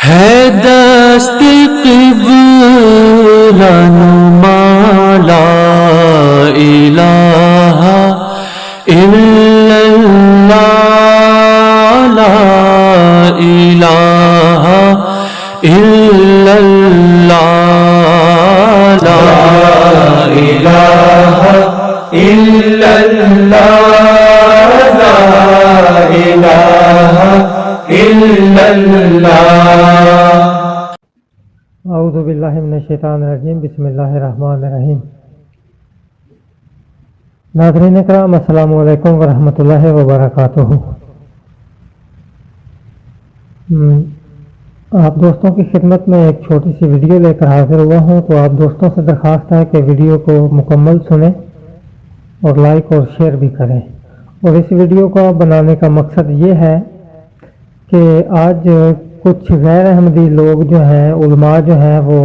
ہے دست قبلہ نما لا الہ الا اللہ لا الہ الا اللہ لا الہ الا اللہ لا الہ الا اللہ۔ اعوذ باللہ من الشیطان الرجیم، بسم اللہ الرحمن الرحیم۔ ناظرین اکرام، السلام علیکم ورحمۃ اللہ وبرکاتہ۔ آپ دوستوں کی خدمت میں ایک چھوٹی سی ویڈیو لے کر حاضر ہوا ہوں، تو آپ دوستوں سے درخواست ہے کہ ویڈیو کو مکمل سنیں اور لائک اور شیئر بھی کریں۔ اور اس ویڈیو کو بنانے کا مقصد یہ ہے کہ آج کچھ غیر احمدی لوگ جو ہیں، علماء جو ہیں، وہ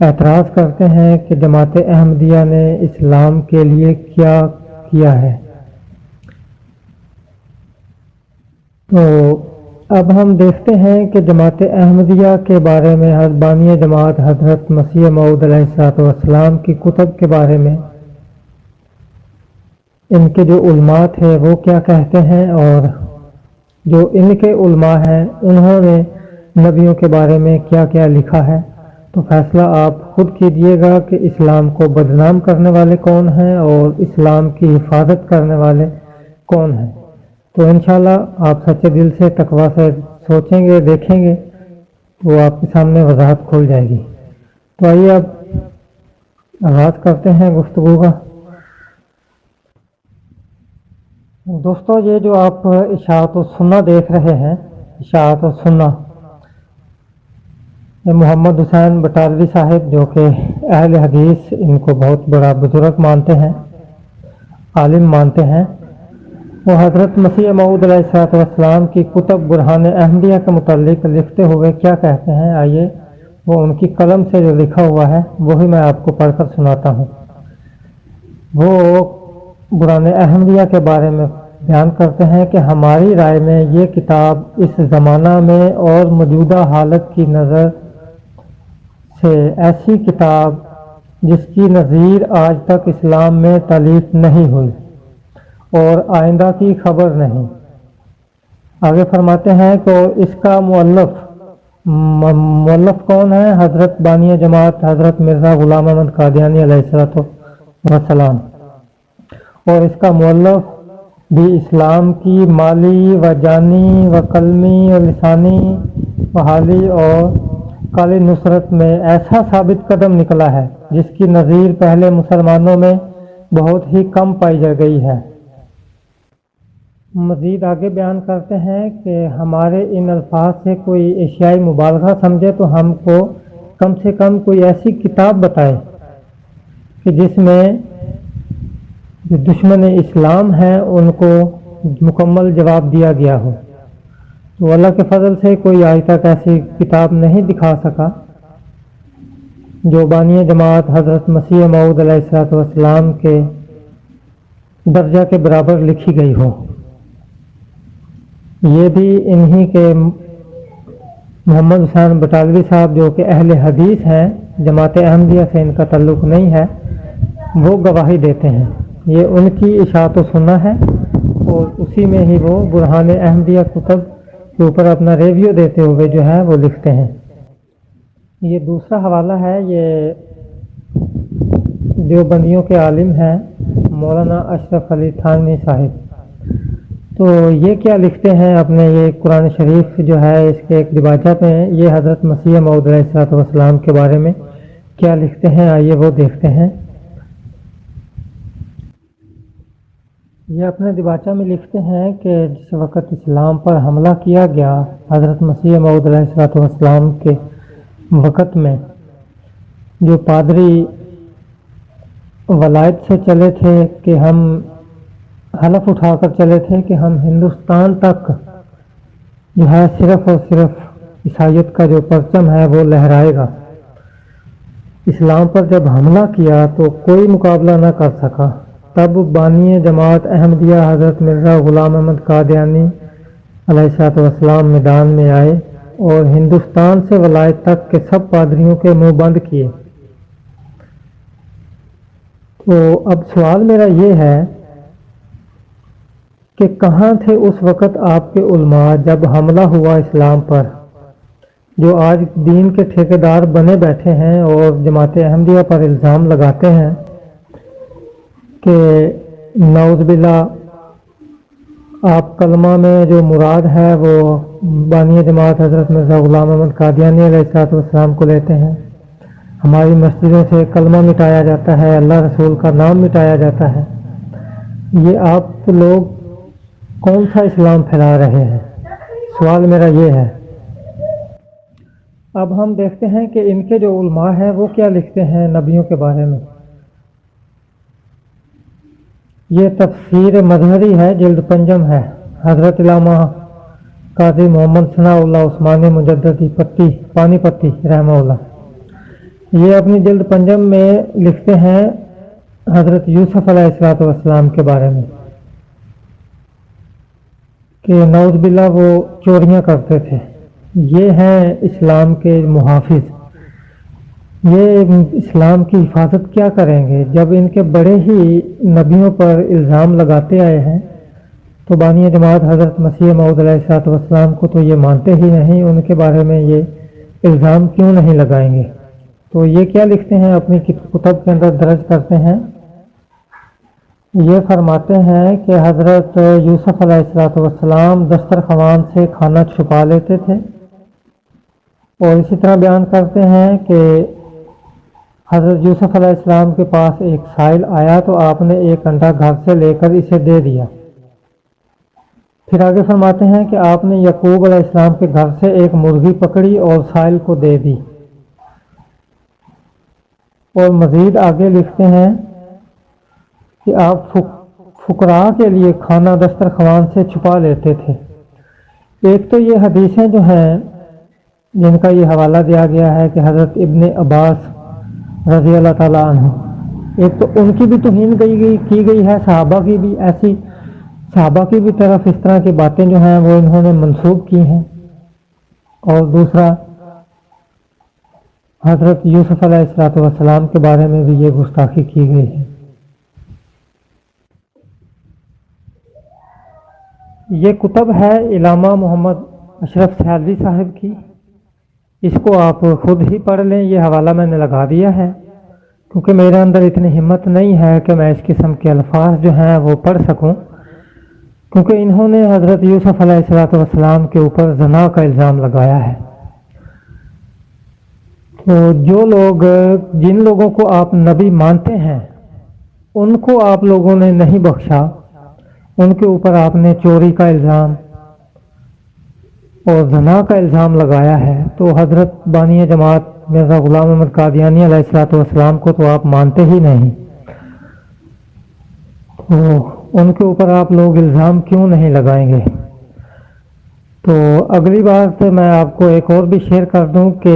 اعتراض کرتے ہیں کہ جماعت احمدیہ نے اسلام کے لیے کیا کیا ہے۔ تو اب ہم دیکھتے ہیں کہ جماعت احمدیہ کے بارے میں بانی جماعت حضرت مسیح موعود علیہ السلام کی کتب کے بارے میں ان کے جو علماء تھے وہ کیا کہتے ہیں، اور جو ان کے علماء ہیں انہوں نے نبیوں کے بارے میں کیا کیا لکھا ہے۔ تو فیصلہ آپ خود کیجئے گا کہ اسلام کو بدنام کرنے والے کون ہیں اور اسلام کی حفاظت کرنے والے کون ہیں۔ تو انشاءاللہ آپ سچے دل سے تقویٰ سے سوچیں گے، دیکھیں گے تو آپ کے سامنے وضاحت کھل جائے گی۔ تو آئیے اب آغاز کرتے ہیں گفتگو کا۔ دوستو، یہ جو آپ اشاعت السنہ دیکھ رہے ہیں، اشاعت السنہ، یہ محمد حسین بٹالوی صاحب جو کہ اہل حدیث ان کو بہت بڑا بزرگ مانتے ہیں، عالم مانتے ہیں، وہ حضرت مسیح موعود علیہ السلام کی کتب برہان احمدیہ کے متعلق لکھتے ہوئے کیا کہتے ہیں، آئیے وہ ان کی قلم سے جو لکھا ہوا ہے وہی میں آپ کو پڑھ کر سناتا ہوں۔ وہ برہان احمدیہ کے بارے میں بیان کرتے ہیں کہ ہماری رائے میں یہ کتاب اس زمانہ میں اور موجودہ حالت کی نظر سے ایسی کتاب جس کی نظیر آج تک اسلام میں تالیف نہیں ہوئی اور آئندہ کی خبر نہیں۔ آگے فرماتے ہیں کہ اس کا مؤلف کون ہے؟ حضرت بانی جماعت حضرت مرزا غلام احمد قادیانی علیہ السلام، اور اس کا مؤلف بھی اسلام کی مالی و جانی و قلمی و لسانی و حالی اور کالی نصرت میں ایسا ثابت قدم نکلا ہے جس کی نظیر پہلے مسلمانوں میں بہت ہی کم پائی جا گئی ہے۔ مزید آگے بیان کرتے ہیں کہ ہمارے ان الفاظ سے کوئی ایشیائی مبالغہ سمجھے تو ہم کو کم سے کم کوئی ایسی کتاب بتائے کہ جس میں جو دشمن اسلام ہیں ان کو مکمل جواب دیا گیا ہو۔ تو اللہ کے فضل سے کوئی آج تک ایسی کتاب نہیں دکھا سکا جو بانی جماعت حضرت مسیح موعود علیہ السلام کے درجہ کے برابر لکھی گئی ہو۔ یہ بھی انہی کے محمد حسین بٹالوی صاحب جو کہ اہل حدیث ہیں، جماعت احمدیہ سے ان کا تعلق نہیں ہے، وہ گواہی دیتے ہیں۔ یہ ان کی اشاعت و سنہ ہے اور اسی میں ہی وہ برہان احمدیہ کتب کے اوپر اپنا ریویو دیتے ہوئے جو ہے وہ لکھتے ہیں۔ یہ دوسرا حوالہ ہے، یہ دیوبندیوں کے عالم ہیں مولانا اشرف علی تھانوی صاحب۔ تو یہ کیا لکھتے ہیں اپنے یہ قرآن شریف جو ہے اس کے ایک دباچہ پہ ہیں، یہ حضرت مسیح موعود علیہ السلام کے بارے میں کیا لکھتے ہیں، آئیے وہ دیکھتے ہیں۔ یہ اپنے دباچہ میں لکھتے ہیں کہ جس وقت اسلام پر حملہ کیا گیا حضرت مسیح موعود علیہ السلام کے وقت میں جو پادری ولایت سے چلے تھے کہ ہم حلف اٹھا کر چلے تھے کہ ہم ہندوستان تک جو ہے صرف اور صرف عیسائیت کا جو پرچم ہے وہ لہرائے گا، اسلام پر جب حملہ کیا تو کوئی مقابلہ نہ کر سکا۔ تب بانی جماعت احمدیہ حضرت مرزا غلام احمد قادیانی علیہ السلام میدان میں آئے اور ہندوستان سے ولایت تک کے سب پادریوں کے منہ بند کیے۔ تو اب سوال میرا یہ ہے کہ کہاں تھے اس وقت آپ کے علماء جب حملہ ہوا اسلام پر، جو آج دین کے ٹھیکیدار بنے بیٹھے ہیں اور جماعت احمدیہ پر الزام لگاتے ہیں کہ نعوذ باللہ آپ کلمہ میں جو مراد ہے وہ بانی جماعت حضرت مرزا غلام احمد قادیانی علیہ السلام کو لیتے ہیں، ہماری مسجدوں سے کلمہ مٹایا جاتا ہے، اللہ رسول کا نام مٹایا جاتا ہے۔ یہ آپ لوگ کون سا اسلام پھیلا رہے ہیں؟ سوال میرا یہ ہے۔ اب ہم دیکھتے ہیں کہ ان کے جو علماء ہیں وہ کیا لکھتے ہیں نبیوں کے بارے میں۔ یہ تفسیر مظہری ہے، جلد پنجم ہے، حضرت علامہ قاضی محمد ثناء اللہ عثمانی مجددی پانی پتی رحمہ اللہ، یہ اپنی جلد پنجم میں لکھتے ہیں حضرت یوسف علیہ السلام کے بارے میں کہ نعوذ باللہ وہ چوریاں کرتے تھے۔ یہ ہیں اسلام کے محافظ، یہ اسلام کی حفاظت کیا کریں گے جب ان کے بڑے ہی نبیوں پر الزام لگاتے آئے ہیں؟ تو بانی جماعت حضرت مسیح موعود علیہ السلام کو تو یہ مانتے ہی نہیں، ان کے بارے میں یہ الزام کیوں نہیں لگائیں گے؟ تو یہ کیا لکھتے ہیں اپنی کتب کے اندر درج کرتے ہیں، یہ فرماتے ہیں کہ حضرت یوسف علیہ السلام دسترخوان سے کھانا چھپا لیتے تھے، اور اسی طرح بیان کرتے ہیں کہ حضرت یوسف علیہ السلام کے پاس ایک سائل آیا تو آپ نے ایک انڈا گھر سے لے کر اسے دے دیا۔ پھر آگے فرماتے ہیں کہ آپ نے یعقوب علیہ السلام کے گھر سے ایک مرغی پکڑی اور سائل کو دے دی۔ اور مزید آگے لکھتے ہیں کہ آپ فقراء کے لیے کھانا دسترخوان سے چھپا لیتے تھے۔ ایک تو یہ حدیثیں جو ہیں جن کا یہ حوالہ دیا گیا ہے کہ حضرت ابن عباس رضی اللہ تعالیٰ عنہ، ایک تو ان کی بھی توہین کی گئی ہے، صحابہ کی بھی ایسی، صحابہ کی بھی طرف اس طرح کی باتیں جو ہیں وہ انہوں نے منسوب کی ہیں، اور دوسرا حضرت یوسف علیہ السلام کے بارے میں بھی یہ گستاخی کی گئی ہے۔ یہ کتب ہے علامہ محمد اشرف سیالوی صاحب کی، اس کو آپ خود ہی پڑھ لیں، یہ حوالہ میں نے لگا دیا ہے، کیونکہ میرے اندر اتنی ہمت نہیں ہے کہ میں اس قسم کے الفاظ جو ہیں وہ پڑھ سکوں، کیونکہ انہوں نے حضرت یوسف علیہ السلام کے اوپر زنا کا الزام لگایا ہے۔ تو جو لوگ، جن لوگوں کو آپ نبی مانتے ہیں، ان کو آپ لوگوں نے نہیں بخشا، ان کے اوپر آپ نے چوری کا الزام اور زنا کا الزام لگایا ہے، تو حضرت بانی جماعت مرزا غلام احمد قادیانی علیہ السلام کو تو آپ مانتے ہی نہیں، تو ان کے اوپر آپ لوگ الزام کیوں نہیں لگائیں گے؟ تو اگلی بات میں آپ کو ایک اور بھی شیئر کر دوں کہ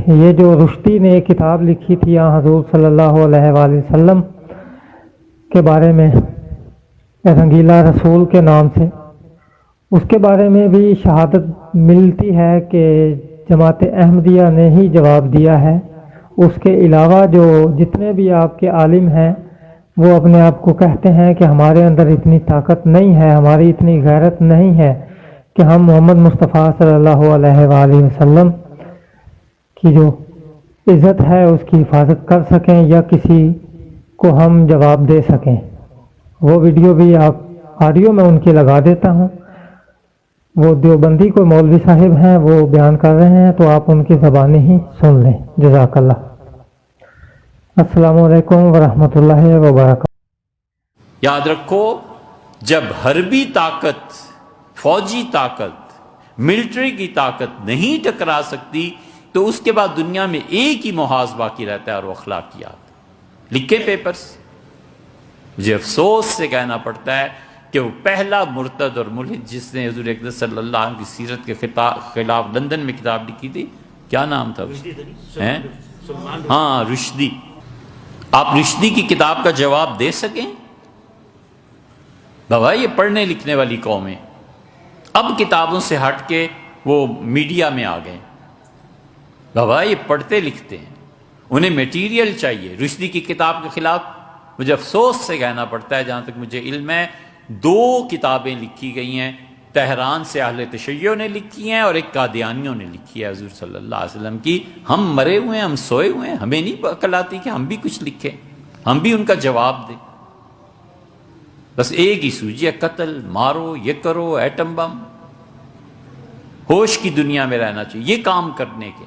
یہ جو رشدی نے ایک کتاب لکھی تھی حضور صلی اللہ علیہ وآلہ وسلم کے بارے میں، رنگیلا رسول کے نام سے، اس کے بارے میں بھی شہادت ملتی ہے کہ جماعت احمدیہ نے ہی جواب دیا ہے۔ اس کے علاوہ جو جتنے بھی آپ کے عالم ہیں وہ اپنے آپ کو کہتے ہیں کہ ہمارے اندر اتنی طاقت نہیں ہے، ہماری اتنی غیرت نہیں ہے کہ ہم محمد مصطفیٰ صلی اللہ علیہ وآلہ وسلم کی جو عزت ہے اس کی حفاظت کر سکیں یا کسی کو ہم جواب دے سکیں۔ وہ ویڈیو بھی آپ آڈیو میں ان کی لگا دیتا ہوں، وہ دیوبندی کو مولوی صاحب ہیں وہ بیان کر رہے ہیں، تو آپ ان کی زبانیں ہی سن لیں۔ جزاک اللہ۔ السلام علیکم ورحمۃ اللہ وبرکاتہ۔ یاد رکھو، جب حربی طاقت، فوجی طاقت، ملٹری کی طاقت نہیں ٹکرا سکتی تو اس کے بعد دنیا میں ایک ہی محاذ باقی رہتا ہے، اور وہ اخلاقیات۔ لکھے پیپرز، مجھے افسوس سے کہنا پڑتا ہے کہ وہ پہلا مرتد اور ملحد جس نے حضور اقدس صلی اللہ علیہ وسلم کی سیرت کے خلاف لندن میں کتاب لکھی تھی، کیا نام تھا اس کا؟ ہاں، رشدی۔ آپ رشدی کی کتاب کا جواب دے سکیں؟ بابا یہ پڑھنے لکھنے والی قوم ہے۔ اب کتابوں سے ہٹ کے وہ میڈیا میں آ گئے. بابا یہ پڑھتے لکھتے ہیں, انہیں میٹیریل چاہیے. رشدی کی کتاب کے خلاف مجھے افسوس سے کہنا پڑتا ہے, جہاں تک مجھے علم ہے 2 کتابیں لکھی گئی ہیں. تہران سے اہل تشیع نے لکھی ہیں اور ایک قادیانیوں نے لکھی ہے حضور صلی اللہ علیہ وسلم کی. ہم مرے ہوئے ہیں, ہم سوئے ہوئے ہیں, ہمیں نہیں عقل آتی کہ ہم بھی کچھ لکھیں, ہم بھی ان کا جواب دیں. بس ایک ہی سوجی ہے, قتل, مارو, یہ کرو, ایٹم بم. ہوش کی دنیا میں رہنا چاہیے یہ کام کرنے کے.